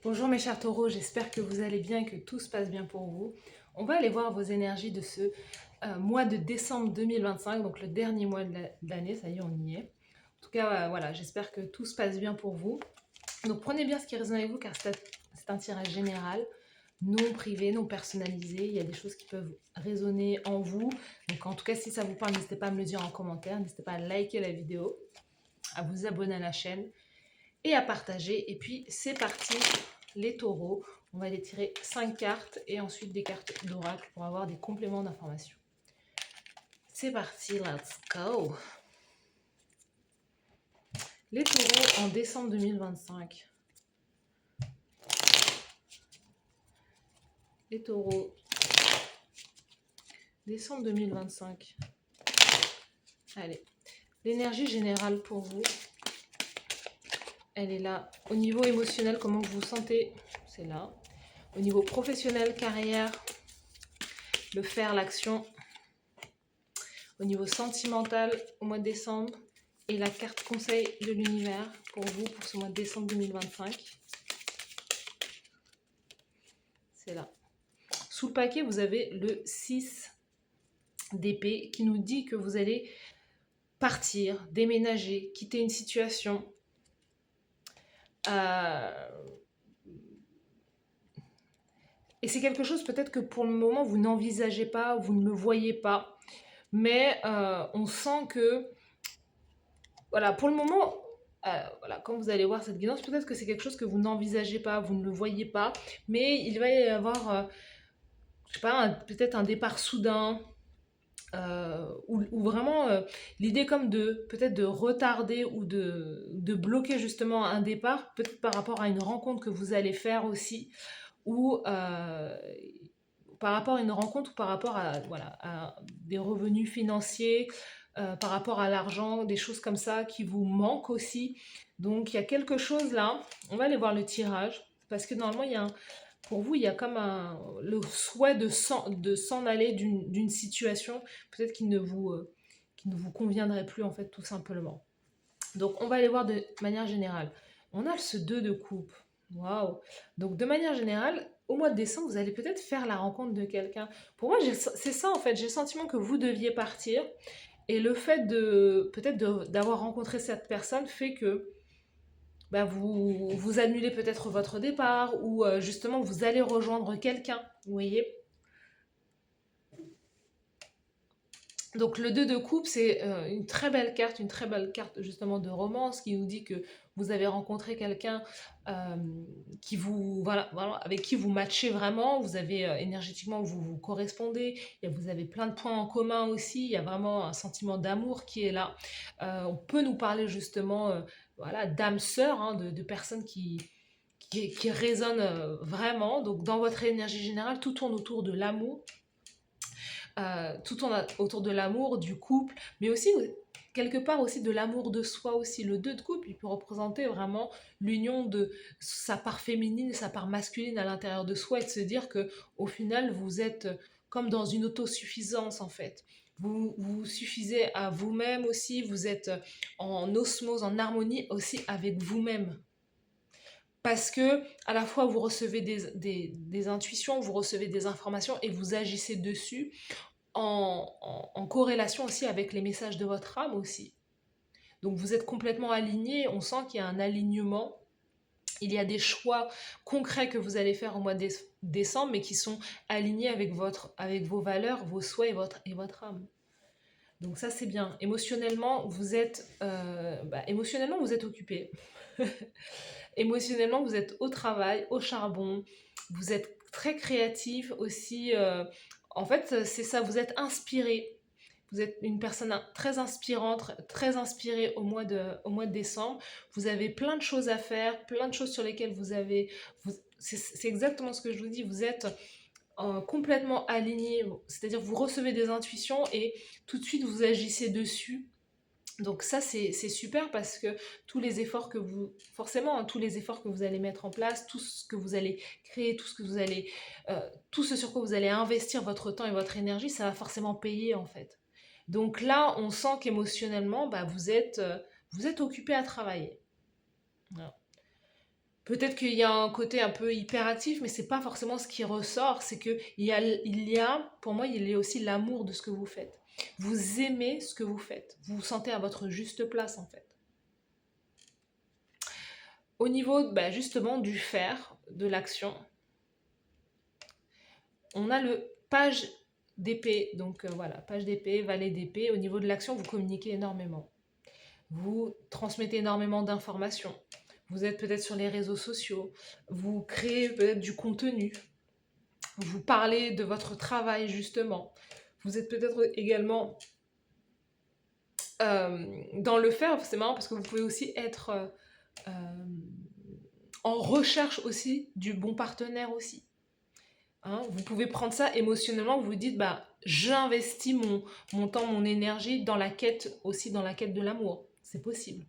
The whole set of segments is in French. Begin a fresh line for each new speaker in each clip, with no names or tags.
Bonjour mes chers taureaux, j'espère que vous allez bien, que tout se passe bien pour vous. On va aller voir vos énergies de ce mois de décembre 2025, donc le dernier mois de l'année, ça y est, on y est. En tout cas, voilà, j'espère que tout se passe bien pour vous. Donc prenez bien ce qui résonne avec vous car c'est un tirage général, non privé, non personnalisé. Il y a des choses qui peuvent résonner en vous. Donc en tout cas, si ça vous parle, n'hésitez pas à me le dire en commentaire, n'hésitez pas à liker la vidéo, à vous abonner à la chaîne et à partager. Et puis c'est parti les taureaux. On va aller tirer 5 cartes et ensuite des cartes d'oracle pour avoir des compléments d'information. C'est parti, let's go. Les taureaux en décembre 2025. Les taureaux, décembre 2025. Allez, l'énergie générale pour vous, elle est là. Au niveau émotionnel, comment vous vous sentez, c'est là. Au niveau professionnel, carrière, le faire, l'action. Au niveau sentimental, au mois de décembre, et la carte conseil de l'univers pour vous pour ce mois de décembre 2025. C'est là. Sous le paquet, vous avez le 6 d'épée qui nous dit que vous allez partir, déménager, quitter une situation. Et c'est quelque chose peut-être que pour le moment, vous n'envisagez pas, vous ne le voyez pas. Mais on sent que, voilà, pour le moment, voilà, quand vous allez voir cette guidance, peut-être que c'est quelque chose que vous n'envisagez pas, vous ne le voyez pas. Mais il va y avoir, je sais pas, peut-être un départ soudain. Ou vraiment l'idée comme de peut-être de retarder ou de bloquer justement un départ, peut-être par rapport à une rencontre que vous allez faire aussi, ou par rapport à une rencontre ou par rapport à, voilà, à des revenus financiers, par rapport à l'argent, des choses comme ça qui vous manquent aussi. Donc il y a quelque chose là, on va aller voir le tirage, parce que normalement il y a pour vous, il y a comme le souhait de s'en aller d'une situation, peut-être qui ne vous conviendrait plus, en fait, tout simplement. Donc, on va aller voir de manière générale. On a ce 2 de coupe. Waouh! Donc, de manière générale, au mois de décembre, vous allez peut-être faire la rencontre de quelqu'un. Pour moi, c'est ça, en fait. J'ai le sentiment que vous deviez partir. Et le fait d'avoir rencontré cette personne fait que bah, vous annulez peut-être votre départ ou justement vous allez rejoindre quelqu'un, vous voyez. Donc le 2 de coupe, c'est une très belle carte justement de romance qui nous dit que vous avez rencontré quelqu'un qui vous, voilà, avec qui vous matchez vraiment, vous avez énergétiquement, vous correspondez, et vous avez plein de points en commun aussi, il y a vraiment un sentiment d'amour qui est là. On peut nous parler justement voilà, d'âme sœur, hein, de personnes qui résonnent vraiment. Donc dans votre énergie générale, tout tourne autour de l'amour, tout tourne autour de l'amour, du couple, mais aussi quelque part aussi de l'amour de soi aussi. Le 2 de couple, il peut représenter vraiment l'union de sa part féminine et sa part masculine à l'intérieur de soi et de se dire que au final, vous êtes comme dans une autosuffisance en fait. Vous suffisez à vous-même aussi, vous êtes en osmose, en harmonie aussi avec vous-même. Parce que à la fois vous recevez des intuitions, vous recevez des informations et vous agissez dessus en corrélation aussi avec les messages de votre âme aussi. Donc vous êtes complètement aligné, on sent qu'il y a un alignement, il y a des choix concrets que vous allez faire au mois de décembre, mais qui sont alignés avec vos valeurs, vos souhaits et votre âme. Donc ça c'est bien. Émotionnellement vous êtes occupé. Émotionnellement vous êtes au travail, au charbon, vous êtes très créatif aussi. En fait c'est ça, vous êtes inspiré. Vous êtes une personne très inspirante, très inspirée au mois de décembre. Vous avez plein de choses à faire, plein de choses sur lesquelles c'est exactement ce que je vous dis, vous êtes complètement aligné, c'est-à-dire vous recevez des intuitions et tout de suite vous agissez dessus. Donc ça c'est super parce que tous les efforts que vous, forcément, hein, tous les efforts que vous allez mettre en place, tout ce que vous allez créer, tout ce sur quoi vous allez investir votre temps et votre énergie, ça va forcément payer en fait. Donc là, on sent qu'émotionnellement, bah, vous êtes occupé à travailler. Voilà. Peut-être qu'il y a un côté un peu hyperactif, mais c'est pas forcément ce qui ressort. C'est que pour moi, il y a aussi l'amour de ce que vous faites. Vous aimez ce que vous faites. Vous vous sentez à votre juste place, en fait. Au niveau, bah, justement, du faire, de l'action, on a le page d'épée. Donc voilà, page d'épée, valet d'épée. Au niveau de l'action, vous communiquez énormément. Vous transmettez énormément d'informations. Vous êtes peut-être sur les réseaux sociaux. Vous créez peut-être du contenu. Vous parlez de votre travail, justement. Vous êtes peut-être également dans le faire. C'est marrant parce que vous pouvez aussi être en recherche aussi du bon partenaire aussi. Hein, vous pouvez prendre ça émotionnellement, vous vous dites, bah, j'investis mon temps, mon énergie dans la quête, aussi dans la quête de l'amour. C'est possible.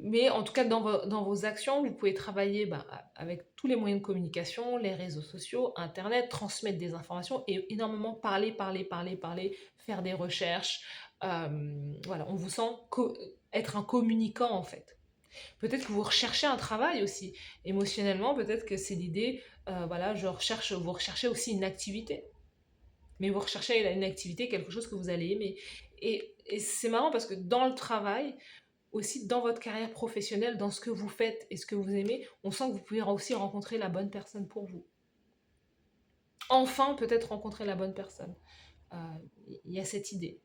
Mais en tout cas, dans vos actions, vous pouvez travailler bah, avec tous les moyens de communication, les réseaux sociaux, Internet, transmettre des informations et énormément parler, faire des recherches. Voilà, on vous sent être un communicant en fait. Peut-être que vous recherchez un travail aussi. Émotionnellement, peut-être que c'est l'idée, voilà, vous recherchez aussi une activité. Mais vous recherchez une activité, quelque chose que vous allez aimer. Et c'est marrant parce que dans le travail, aussi dans votre carrière professionnelle, dans ce que vous faites et ce que vous aimez, on sent que vous pouvez aussi rencontrer la bonne personne pour vous. Enfin, peut-être rencontrer la bonne personne. Il y a cette idée.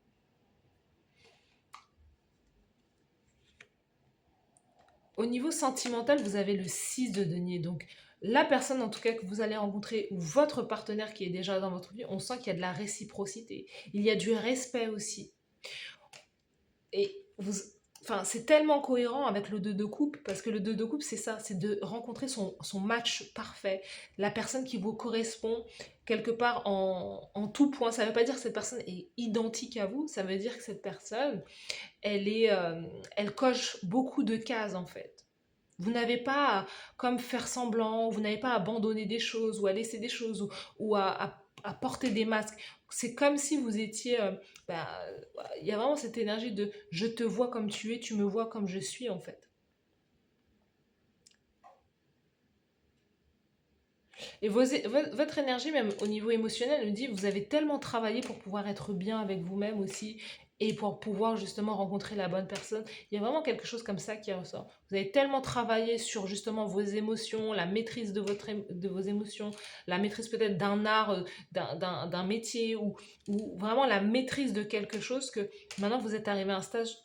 Au niveau sentimental, vous avez le 6 de denier. Donc, la personne, en tout cas, que vous allez rencontrer, ou votre partenaire qui est déjà dans votre vie, on sent qu'il y a de la réciprocité. Il y a du respect aussi. Et enfin, c'est tellement cohérent avec le 2 de coupe, parce que le 2 de coupe, c'est ça, c'est de rencontrer son match parfait, la personne qui vous correspond quelque part en tout point. Ça ne veut pas dire que cette personne est identique à vous, ça veut dire que cette personne, elle coche beaucoup de cases en fait. Vous n'avez pas à, comme faire semblant, vous n'avez pas à abandonner des choses ou à laisser des choses ou à porter des masques. C'est comme si vous étiez... bah, il y a vraiment cette énergie de je te vois comme tu es, tu me vois comme je suis en fait. Et votre énergie, même au niveau émotionnel, me dit, vous avez tellement travaillé pour pouvoir être bien avec vous-même aussi et pour pouvoir justement rencontrer la bonne personne. Il y a vraiment quelque chose comme ça qui ressort. Vous avez tellement travaillé sur justement vos émotions, la maîtrise de vos émotions, la maîtrise peut-être d'un art, d'un métier ou vraiment la maîtrise de quelque chose que maintenant vous êtes arrivé à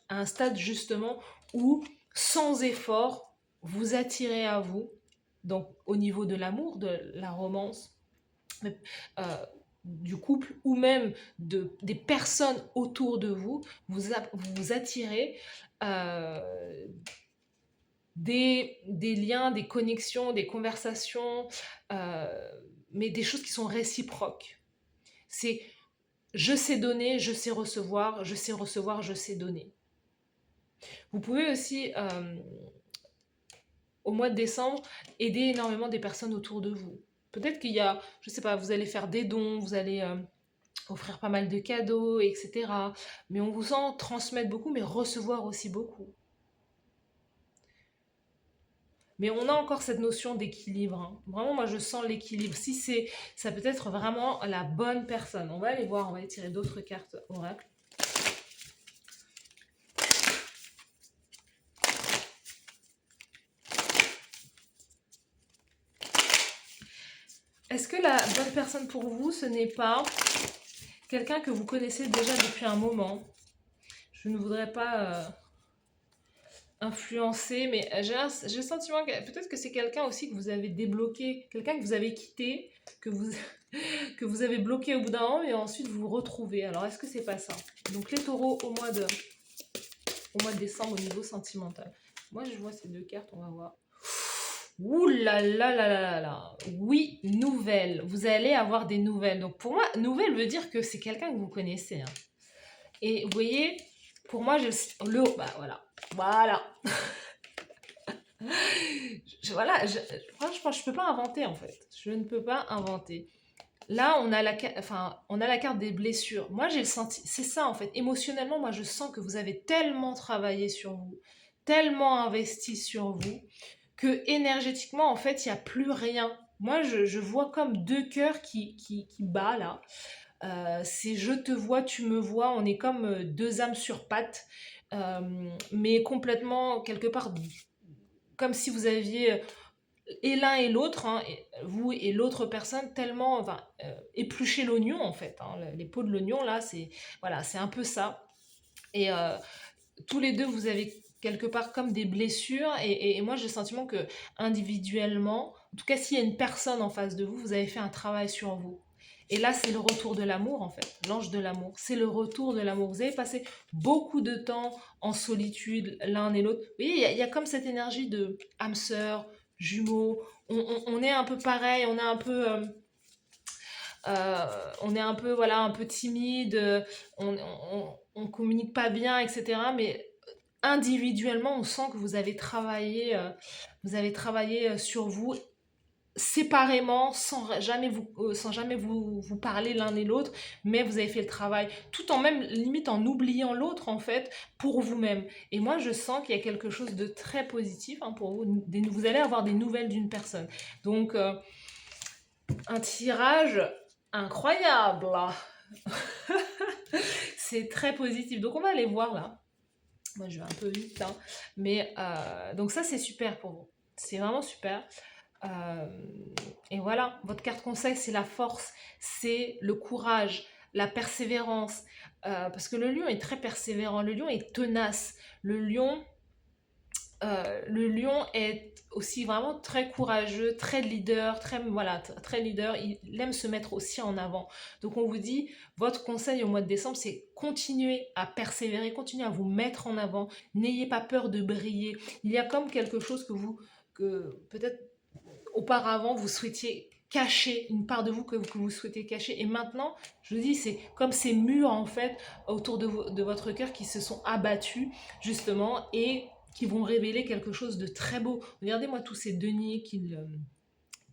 un stade justement où sans effort, vous attirez à vous donc au niveau de l'amour, de la romance, euh, du couple ou même des personnes autour de vous, vous attirez euh, des liens, des connexions, des conversations, mais des choses qui sont réciproques. C'est je sais donner, je sais recevoir, je sais recevoir, je sais donner. Vous pouvez aussi au mois de décembre, aider énormément des personnes autour de vous. Peut-être qu'il y a, je sais pas, vous allez faire des dons, vous allez offrir pas mal de cadeaux, etc. Mais on vous sent transmettre beaucoup, mais recevoir aussi beaucoup. Mais on a encore cette notion d'équilibre. Hein. Vraiment, moi, je sens l'équilibre. Si ça peut être vraiment la bonne personne. On va aller voir, on va aller tirer d'autres cartes oracle. Est-ce que la bonne personne pour vous, ce n'est pas quelqu'un que vous connaissez déjà depuis un moment? Je ne voudrais pas influencer, mais j'ai le sentiment que peut-être que c'est quelqu'un aussi que vous avez débloqué, quelqu'un que vous avez quitté, que vous, que vous avez bloqué au bout d'un moment, et ensuite vous vous retrouvez. Alors, est-ce que c'est pas ça? Donc, les taureaux au mois de décembre au niveau sentimental. Moi, je vois ces deux cartes, on va voir. Ouh là là là là là là. Oui, nouvelles. Vous allez avoir des nouvelles. Donc pour moi, nouvelle veut dire que c'est quelqu'un que vous connaissez. Hein. Et vous voyez, pour moi, bah voilà. Voilà. Franchement, je peux pas inventer en fait. Je ne peux pas inventer. Là, on a la carte des blessures. Moi, j'ai le senti, c'est ça en fait. Émotionnellement, moi, je sens que vous avez tellement travaillé sur vous, tellement investi sur vous que énergétiquement, en fait, il n'y a plus rien. Moi, je vois comme deux cœurs qui bat là. C'est je te vois, tu me vois, on est comme deux âmes sur pattes, mais complètement quelque part comme si vous aviez et l'un et l'autre, hein, vous et l'autre personne, tellement, enfin, éplucher l'oignon en fait, hein, les peaux de l'oignon là, c'est voilà, c'est un peu ça. Et tous les deux, vous avez quelque part comme des blessures, et moi j'ai le sentiment que individuellement, en tout cas s'il y a une personne en face de vous, vous avez fait un travail sur vous. Et là, c'est le retour de l'amour, en fait, l'ange de l'amour. C'est le retour de l'amour. Vous avez passé beaucoup de temps en solitude, l'un et l'autre. Vous voyez, il y a comme cette énergie de âme sœur, jumeaux. On est un peu pareil, on est un peu, voilà, un peu timide, on communique pas bien, etc. Mais individuellement, on sent que vous avez travaillé sur vous séparément, sans jamais vous parler l'un et l'autre, mais vous avez fait le travail, tout en même, limite en oubliant l'autre, en fait, pour vous-même. Et moi, je sens qu'il y a quelque chose de très positif, hein, pour vous. Vous allez avoir des nouvelles d'une personne. Donc, un tirage incroyable. C'est très positif. Donc, on va aller voir là. Moi, je vais un peu vite, hein. Mais donc ça, c'est super pour vous. C'est vraiment super. Euh, et voilà, votre carte conseil, c'est la force, c'est le courage, la persévérance. Parce que le lion est très persévérant, le lion est tenace. Le lion est aussi vraiment très courageux, très leader, très leader. Il aime se mettre aussi en avant. Donc on vous dit, votre conseil au mois de décembre, c'est continuer à persévérer, continuer à vous mettre en avant. N'ayez pas peur de briller. Il y a comme quelque chose que peut-être auparavant vous souhaitiez cacher, une part de vous que vous souhaitez cacher. Et maintenant, je vous dis, c'est comme ces murs en fait autour de votre cœur qui se sont abattus justement et qui vont révéler quelque chose de très beau. Regardez-moi tous ces deniers qu'il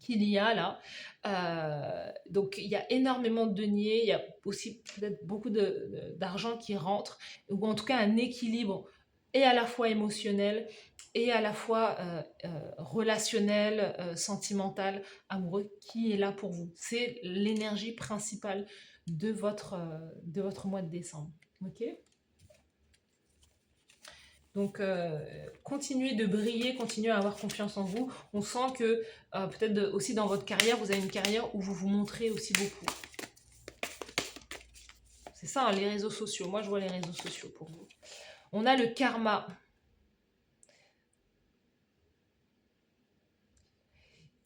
y a là. Donc il y a énormément de deniers, il y a aussi peut-être beaucoup d'argent qui rentre, ou en tout cas un équilibre et à la fois émotionnel et à la fois relationnel, sentimental, amoureux, qui est là pour vous. C'est l'énergie principale de votre mois de décembre. Ok. Donc, continuez de briller, continuez à avoir confiance en vous. On sent que peut-être aussi dans votre carrière, vous avez une carrière où vous vous montrez aussi beaucoup. C'est ça, hein, les réseaux sociaux. Moi, je vois les réseaux sociaux pour vous. On a le karma.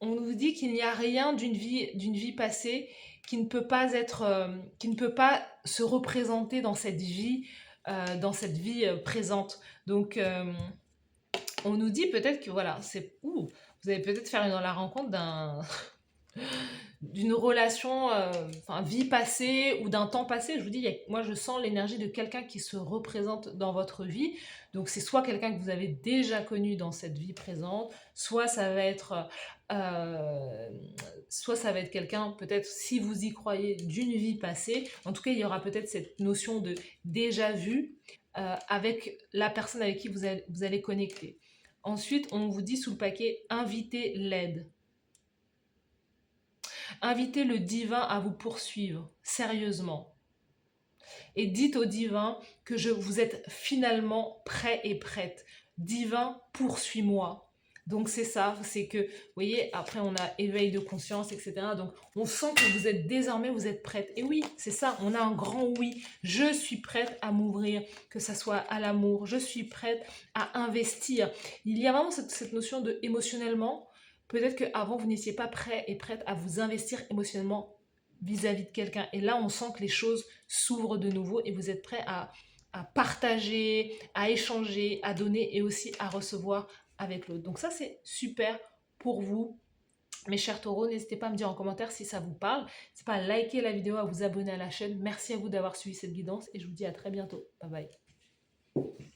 On nous dit qu'il n'y a rien d'une vie passée qui ne peut pas qui ne peut pas se représenter dans cette vie présente. Donc, on nous dit peut-être que voilà, vous allez peut-être faire la rencontre d'une relation, enfin vie passée ou d'un temps passé. Je vous dis, moi je sens l'énergie de quelqu'un qui se représente dans votre vie. Donc c'est soit quelqu'un que vous avez déjà connu dans cette vie présente, euh, soit ça va être quelqu'un, peut-être si vous y croyez, d'une vie passée. En tout cas, il y aura peut-être cette notion de déjà vu avec la personne avec qui vous allez connecter. Ensuite, on vous dit sous le paquet, invitez l'aide. Invitez le divin à vous poursuivre, sérieusement. Et dites au divin que vous êtes finalement prêt et prête. Divin, poursuis-moi. Donc c'est ça, c'est que, vous voyez, après on a éveil de conscience, etc. Donc on sent que vous êtes prête. Et oui, c'est ça, on a un grand oui. Je suis prête à m'ouvrir, que ça soit à l'amour. Je suis prête à investir. Il y a vraiment cette notion de émotionnellement. Peut-être qu'avant, vous n'étiez pas prêt et prête à vous investir émotionnellement vis-à-vis de quelqu'un. Et là, on sent que les choses s'ouvrent de nouveau et vous êtes prêt à partager, à échanger, à donner et aussi à recevoir avec l'autre. Donc ça, c'est super pour vous. Mes chers taureaux, n'hésitez pas à me dire en commentaire si ça vous parle. N'hésitez pas à liker la vidéo, à vous abonner à la chaîne. Merci à vous d'avoir suivi cette guidance et je vous dis à très bientôt. Bye bye.